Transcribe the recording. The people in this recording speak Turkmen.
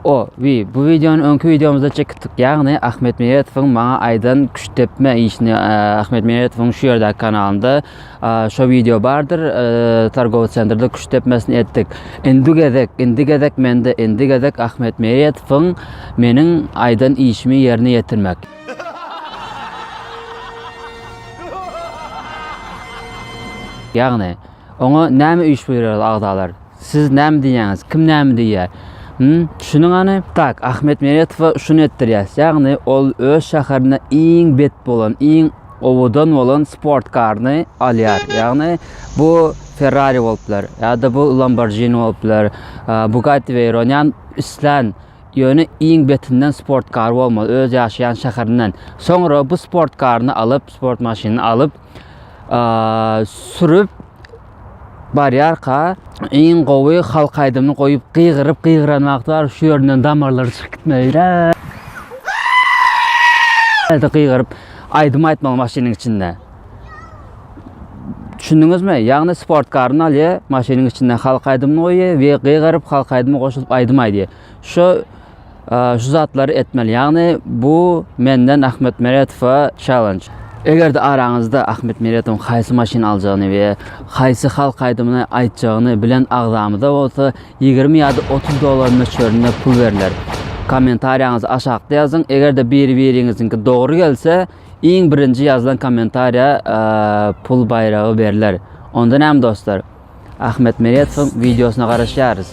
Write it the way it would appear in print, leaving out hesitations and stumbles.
Bu videonun önkü videomuzda çektik. Yani Ahmet Meratov'un bana aydan güç tepme işini Ahmet Meratov'un şu yerdeki kanalında şu video vardır. Targov Center'da güç tepmesini ettik. Endi gedek Ahmet Meratov'un menin aydan işimi yerine getirmek. Yani ona näme iş buyurar ağdalar? Siz näme diýäňiz? Kim näme diýär? Şunun anı tak Ahmet Meratov şunu etdirýär. Yani ol öz şäherine iň bet bolan, iň owodan bolan sport karny alýar. Yani bu Ferrari boluplar, ýa-da bu Lamborghini boluplar, Bugatti Veyron, ýani islen ýöne iň betinden sport kar bolmaly öz ýaşaýan şäherinden. Soňra bu sport karny alyp, sport maşynyny alyp sürüp barýarka iň gowy halk aýdymyny goýup gygyrap şu ýerden damarlary çykyp gitmeýär. Gygyrap aýdym aýtmaly maşynyň içinde. Düşündiňizmi? Ýagny sport karyny alýar, maşynyň içinde halk aýdymyny goýýar we gygyrap halk aýdymy goşulyp aýdym aýdýar. Şu zatlary etmeli. Ýagny bu menden Ahmet Meratova challenge. Eger de araňyzda Ahmet Meratov'un haýsy maşyna aljagyny we haýsy halk aýdymyny aýtjagyny bilen agdamyda bolsa 20 ýa-da 30 dollaryna çörüne pul berilýär. Kommentariýaňyzy aşagda ýazyň. Eger de biriňiziňki dogry gelse, iň birinji ýazylan kommentariýa pul baýragy berilýär. Onda näme dostlar? Ahmet Meratov'un videosuna garaşýarys.